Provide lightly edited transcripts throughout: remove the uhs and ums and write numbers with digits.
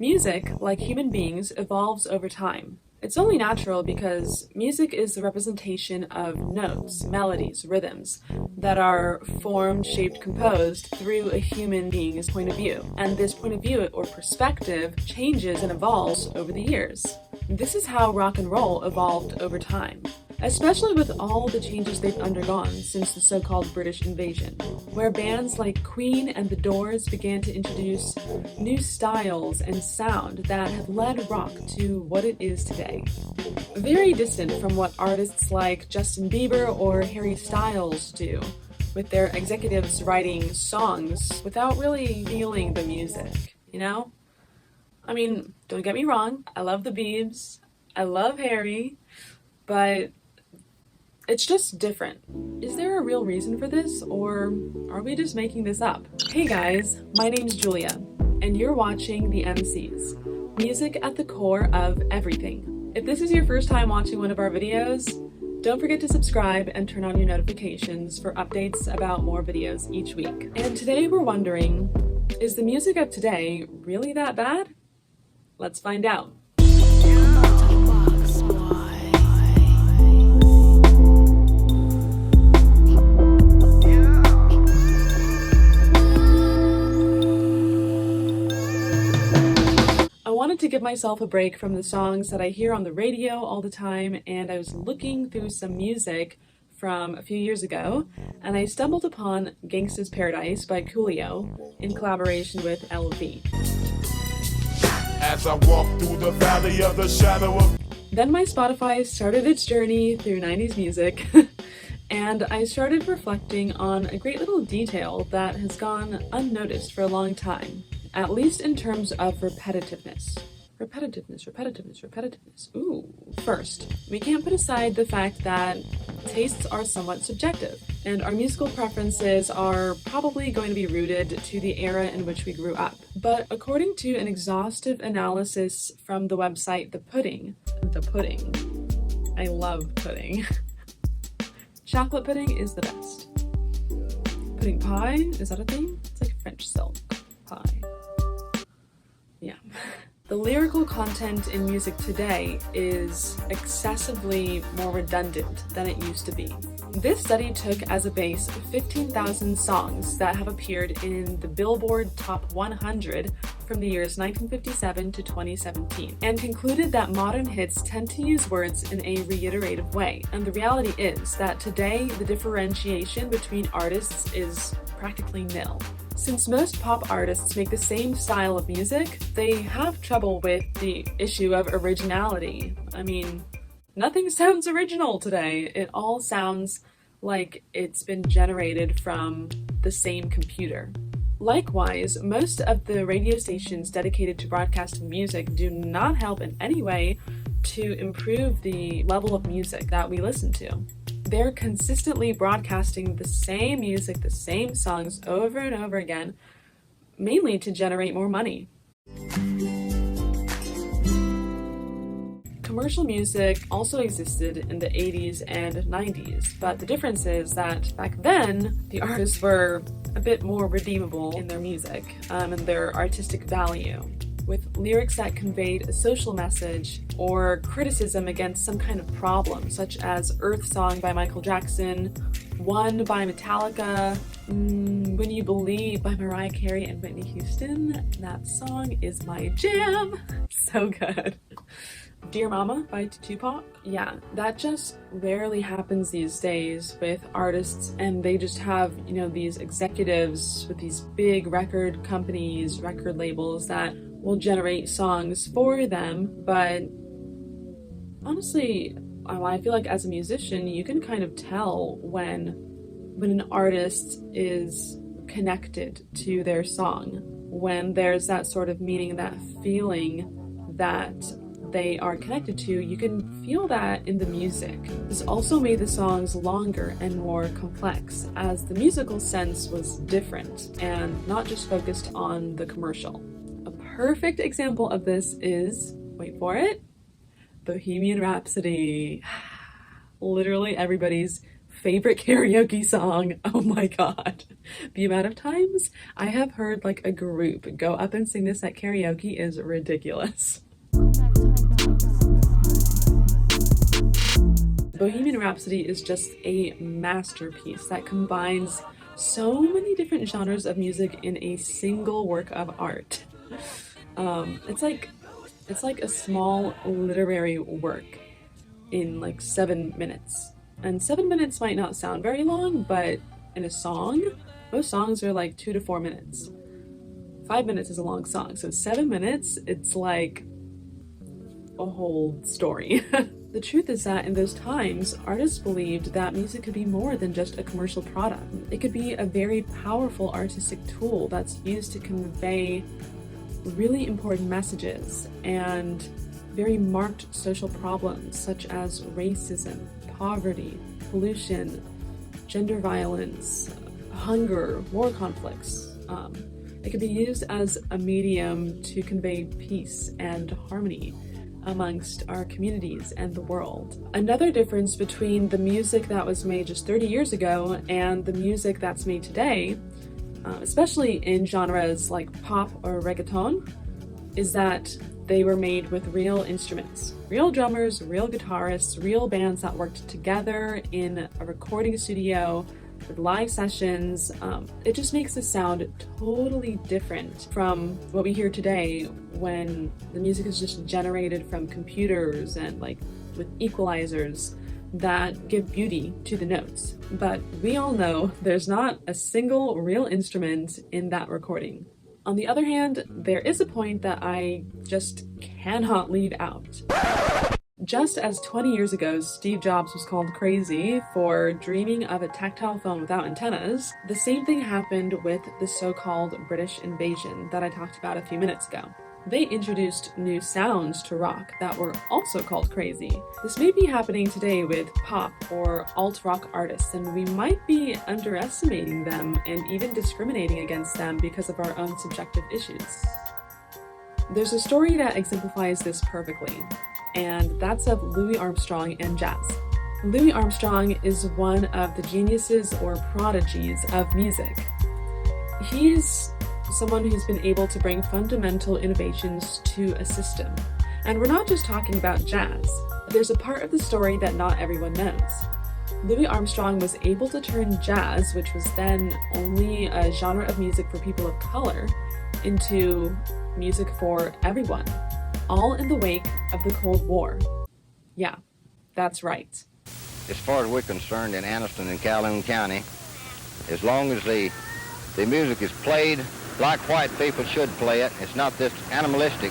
Music, like human beings, evolves over time. It's only natural because music is the representation of notes, melodies, rhythms that are formed, shaped, composed through a human being's point of view. And this point of view or perspective changes and evolves over the years. This is how rock and roll evolved over time, especially with all the changes they've undergone since the so-called British invasion, where bands like Queen and The Doors began to introduce new styles and sound that have led rock to what it is today. Very distant from what artists like Justin Bieber or Harry Styles do, with their executives writing songs without really feeling the music, you know? I mean, don't get me wrong, I love the Biebs, I love Harry, but it's just different. Is there a real reason for this, or are we just making this up? Hey guys, my name's Julia, and you're watching The MCs, music at the core of everything. If this is your first time watching one of our videos, don't forget to subscribe and turn on your notifications for updates about more videos each week. And today we're wondering, is the music of today really that bad? Let's find out. I wanted to give myself a break from the songs that I hear on the radio all the time, and I was looking through some music from a few years ago, and I stumbled upon Gangsta's Paradise by Coolio in collaboration with LV. As I walk through the valley of the shadow of... Then my Spotify started its journey through 90s music, and I started reflecting on a great little detail that has gone unnoticed for a long time, at least in terms of repetitiveness. Repetitiveness. Ooh. First, we can't put aside the fact that tastes are somewhat subjective, and our musical preferences are probably going to be rooted to the era in which we grew up. But according to an exhaustive analysis from the website The Pudding, I love pudding. Chocolate pudding is the best. Pudding pie, is that a thing? It's like French silk pie. Yeah. The lyrical content in music today is excessively more redundant than it used to be. This study took as a base 15,000 songs that have appeared in the Billboard Top 100 from the years 1957 to 2017, and concluded that modern hits tend to use words in a reiterative way. And the reality is that today the differentiation between artists is practically nil. Since most pop artists make the same style of music, they have trouble with the issue of originality. I mean, nothing sounds original today. It all sounds like it's been generated from the same computer. Likewise, most of the radio stations dedicated to broadcasting music do not help in any way to improve the level of music that we listen to. They're consistently broadcasting the same music, the same songs over and over again, mainly to generate more money. Commercial music also existed in the 80s and 90s, but the difference is that back then, the artists were a bit more redeemable in their music and their artistic value, with lyrics that conveyed a social message or criticism against some kind of problem, such as Earth Song by Michael Jackson, One by Metallica, When You Believe by Mariah Carey and Whitney Houston. That song is my jam. So good. Dear Mama by Tupac. Yeah, that just rarely happens these days with artists, and they just have, these executives with these big record companies, record labels that will generate songs for them. But honestly, I feel like as a musician, you can kind of tell when an artist is connected to their song, when there's that sort of meaning, that feeling that they are connected to. You can feel that in the music. This also made the songs longer and more complex, as the musical sense was different and not just focused on the commercial. A perfect example of this is, wait for it, Bohemian Rhapsody. Literally everybody's favorite karaoke song. Oh my god. The amount of times I have heard like a group go up and sing this at karaoke is ridiculous. Bohemian Rhapsody is just a masterpiece that combines so many different genres of music in a single work of art. It's like a small literary work in like 7 minutes. And 7 minutes might not sound very long, but in a song, most songs are like 2 to 4 minutes. 5 minutes is a long song, so 7 minutes, it's like a whole story. The truth is that in those times, artists believed that music could be more than just a commercial product. It could be a very powerful artistic tool that's used to convey really important messages and very marked social problems such as racism, poverty, pollution, gender violence, hunger, war conflicts. It could be used as a medium to convey peace and harmony amongst our communities and the world. Another difference between the music that was made just 30 years ago and the music that's made today, especially in genres like pop or reggaeton, is that they were made with real instruments, real drummers, real guitarists, real bands that worked together in a recording studio with live sessions. It just makes the sound totally different from what we hear today when the music is just generated from computers and like with equalizers that give beauty to the notes. But we all know there's not a single real instrument in that recording. On the other hand, there is a point that I just cannot leave out. Just as 20 years ago, Steve Jobs was called crazy for dreaming of a tactile phone without antennas, the same thing happened with the so-called British invasion that I talked about a few minutes ago. They introduced new sounds to rock that were also called crazy. This may be happening today with pop or alt-rock artists, and we might be underestimating them and even discriminating against them because of our own subjective issues. There's a story that exemplifies this perfectly, and that's of Louis Armstrong and jazz. Louis Armstrong is one of the geniuses or prodigies of music. He's someone who's been able to bring fundamental innovations to a system. And we're not just talking about jazz. There's a part of the story that not everyone knows. Louis Armstrong was able to turn jazz, which was then only a genre of music for people of color, into music for everyone, all in the wake of the Cold War. Yeah, that's right. As far as we're concerned in Anniston and Calhoun County, as long as the music is played like white people should play it, it's not this animalistic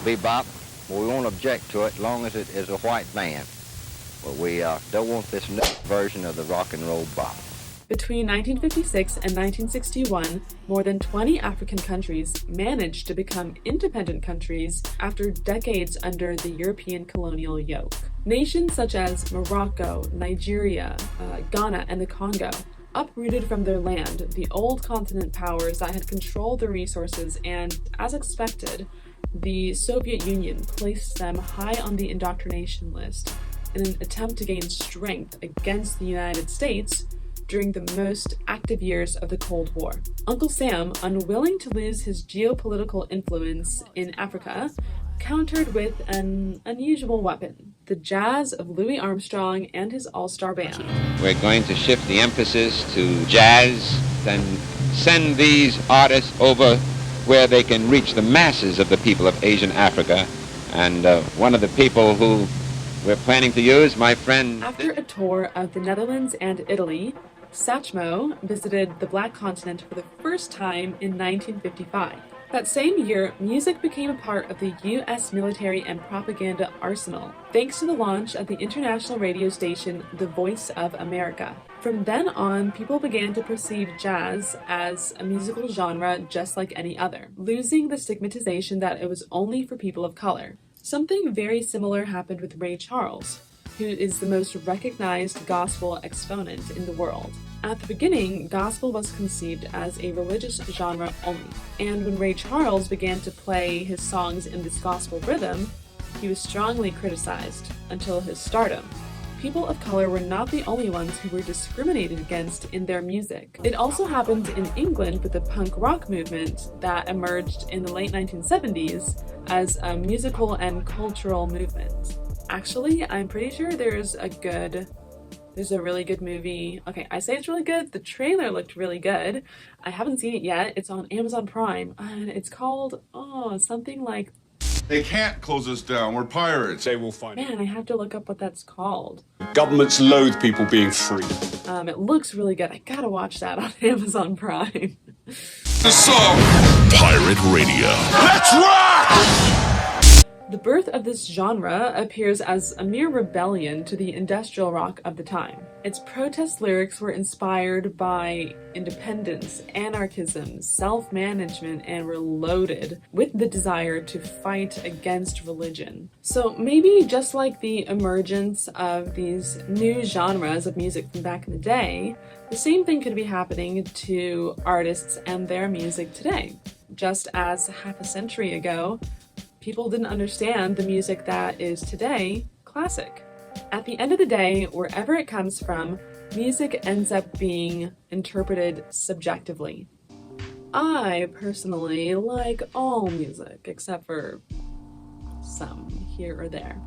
bebop, we won't object to it as long as it is a white band. But we don't want this new version of the rock and roll bop. Between 1956 and 1961, more than 20 African countries managed to become independent countries after decades under the European colonial yoke. Nations such as Morocco, Nigeria, Ghana, and the Congo uprooted from their land the old continent powers that had controlled the resources, and, as expected, the Soviet Union placed them high on the indoctrination list in an attempt to gain strength against the United States during the most active years of the Cold War. Uncle Sam, unwilling to lose his geopolitical influence in Africa, countered with an unusual weapon, the jazz of Louis Armstrong and his all-star band. We're going to shift the emphasis to jazz and send these artists over where they can reach the masses of the people of Asian Africa. And one of the people who we're planning to use, my friend... After a tour of the Netherlands and Italy, Satchmo visited the Black Continent for the first time in 1955. That same year, music became a part of the U.S. military and propaganda arsenal, thanks to the launch of the international radio station The Voice of America. From then on, people began to perceive jazz as a musical genre just like any other, losing the stigmatization that it was only for people of color. Something very similar happened with Ray Charles, who is the most recognized gospel exponent in the world. At the beginning, gospel was conceived as a religious genre only, and when Ray Charles began to play his songs in this gospel rhythm, he was strongly criticized until his stardom. people of color were not the only ones who were discriminated against in their music. It also happened in England with the punk rock movement that emerged in the late 1970s as a musical and cultural movement. Actually, I'm pretty sure there's a really good movie. Okay, I say it's really good. The trailer looked really good. I haven't seen it yet. It's on Amazon Prime, and it's called, something like... They can't close us down. We're pirates. They will find Man, I have to look up what that's called. Governments loathe people being free. It looks really good. I gotta watch that on Amazon Prime. The song Pirate Radio. Let's rock! The birth of this genre appears as a mere rebellion to the industrial rock of the time. Its protest lyrics were inspired by independence, anarchism, self-management, and were loaded with the desire to fight against religion. So maybe just like the emergence of these new genres of music from back in the day, the same thing could be happening to artists and their music today. Just as half a century ago, people didn't understand the music that is today classic. At the end of the day, wherever it comes from, music ends up being interpreted subjectively. I personally like all music, except for some here or there.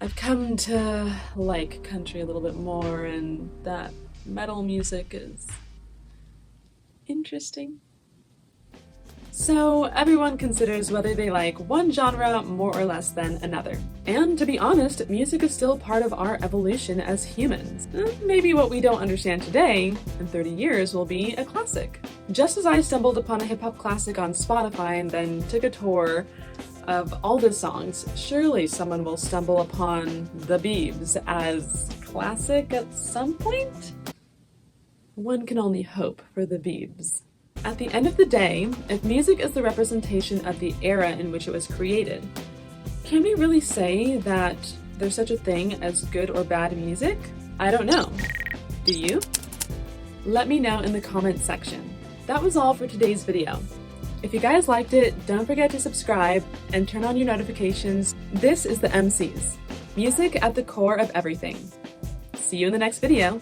I've come to like country a little bit more, and that metal music is interesting. So everyone considers whether they like one genre more or less than another. And to be honest, music is still part of our evolution as humans. Maybe what we don't understand today, in 30 years, will be a classic. Just as I stumbled upon a hip-hop classic on Spotify and then took a tour of all the songs, surely someone will stumble upon The Biebs as classic at some point? One can only hope for The Biebs. At the end of the day, if music is the representation of the era in which it was created, can we really say that there's such a thing as good or bad music? I don't know. Do you? Let me know in the comments section. That was all for today's video. If you guys liked it, don't forget to subscribe and turn on your notifications. This is the MCs. Music at the core of everything. See you in the next video.